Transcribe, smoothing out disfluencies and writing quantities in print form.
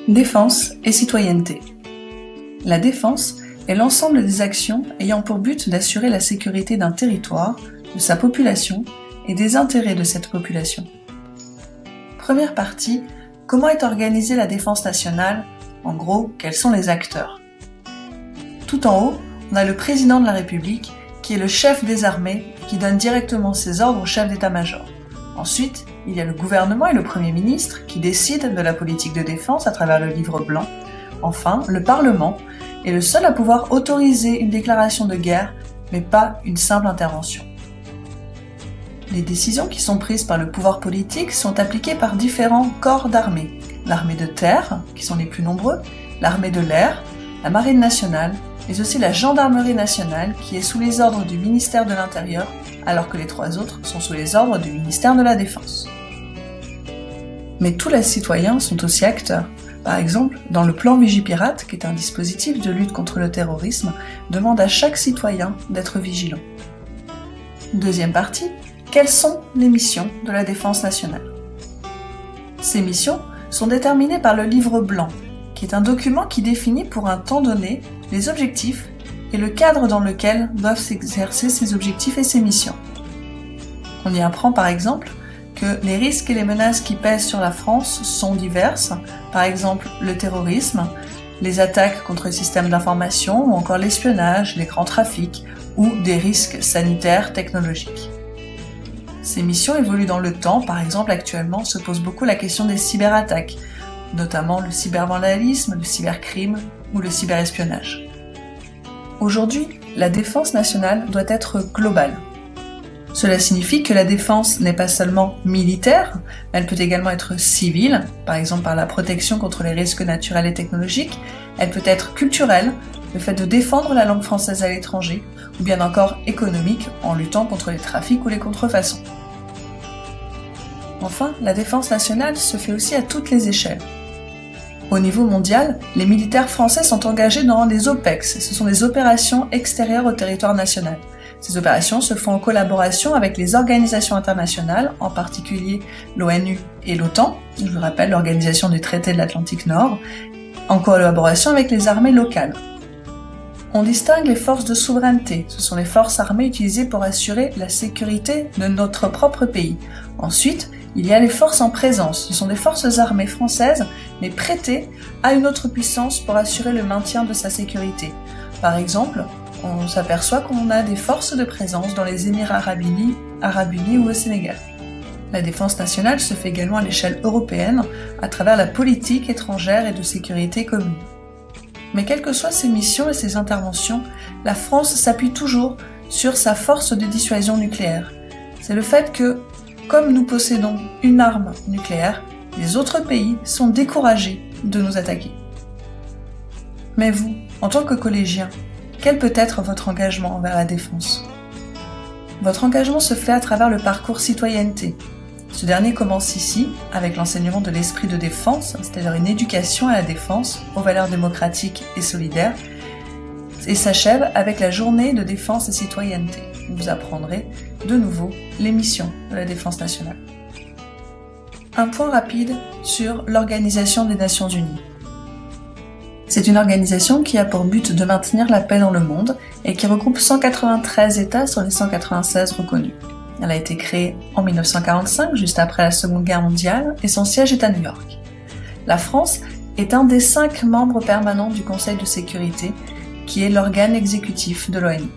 Défense et citoyenneté. La défense est l'ensemble des actions ayant pour but d'assurer la sécurité d'un territoire, de sa population et des intérêts de cette population. Première partie, comment est organisée la défense nationale? En gros, quels sont les acteurs? Tout en haut, on a le président de la République, qui est le chef des armées, qui donne directement ses ordres au chef d'état-major. Ensuite, il y a le gouvernement et le Premier ministre, qui décident de la politique de défense à travers le livre blanc. Enfin, le Parlement est le seul à pouvoir autoriser une déclaration de guerre, mais pas une simple intervention. Les décisions qui sont prises par le pouvoir politique sont appliquées par différents corps d'armée. L'armée de terre, qui sont les plus nombreux, l'armée de l'air, la marine nationale, mais aussi la gendarmerie nationale, qui est sous les ordres du ministère de l'Intérieur, alors que les trois autres sont sous les ordres du ministère de la Défense. Mais tous les citoyens sont aussi acteurs. Par exemple, dans le plan Vigipirate, qui est un dispositif de lutte contre le terrorisme, demande à chaque citoyen d'être vigilant. Deuxième partie, quelles sont les missions de la défense nationale? Ces missions sont déterminées par le livre blanc, qui est un document qui définit pour un temps donné les objectifs et le cadre dans lequel doivent s'exercer ces objectifs et ces missions. On y apprend par exemple que les risques et les menaces qui pèsent sur la France sont diverses, par exemple le terrorisme, les attaques contre les systèmes d'information ou encore l'espionnage, les grands trafics ou des risques sanitaires, technologiques. Ces missions évoluent dans le temps, par exemple actuellement se pose beaucoup la question des cyberattaques, notamment le cybervandalisme, le cybercrime ou le cyberespionnage. Aujourd'hui, la défense nationale doit être globale. Cela signifie que la défense n'est pas seulement militaire, elle peut également être civile, par exemple par la protection contre les risques naturels et technologiques, elle peut être culturelle, le fait de défendre la langue française à l'étranger, ou bien encore économique, en luttant contre les trafics ou les contrefaçons. Enfin, la défense nationale se fait aussi à toutes les échelles. Au niveau mondial, les militaires français sont engagés dans les OPEX, ce sont des opérations extérieures au territoire national. Ces opérations se font en collaboration avec les organisations internationales, en particulier l'ONU et l'OTAN, je vous rappelle l'organisation du traité de l'Atlantique Nord, en collaboration avec les armées locales. On distingue les forces de souveraineté, ce sont les forces armées utilisées pour assurer la sécurité de notre propre pays. Ensuite, il y a les forces en présence, ce sont des forces armées françaises, mais prêtées à une autre puissance pour assurer le maintien de sa sécurité. Par exemple, on s'aperçoit qu'on a des forces de présence dans les Émirats arabes unis ou au Sénégal. La défense nationale se fait également à l'échelle européenne, à travers la politique étrangère et de sécurité commune. Mais quelles que soient ses missions et ses interventions, la France s'appuie toujours sur sa force de dissuasion nucléaire. C'est le fait que, comme nous possédons une arme nucléaire, les autres pays sont découragés de nous attaquer. Mais vous, en tant que collégien, quel peut être votre engagement envers la défense? Votre engagement se fait à travers le parcours citoyenneté. Ce dernier commence ici, avec l'enseignement de l'esprit de défense, c'est-à-dire une éducation à la défense, aux valeurs démocratiques et solidaires, et s'achève avec la journée de défense et citoyenneté, où vous apprendrez de nouveau les missions de la défense nationale. Un point rapide sur l'Organisation des Nations Unies. C'est une organisation qui a pour but de maintenir la paix dans le monde et qui regroupe 193 États sur les 196 reconnus. Elle a été créée en 1945, juste après la Seconde Guerre mondiale, et son siège est à New York. La France est un des 5 membres permanents du Conseil de sécurité, qui est l'organe exécutif de l'ONU.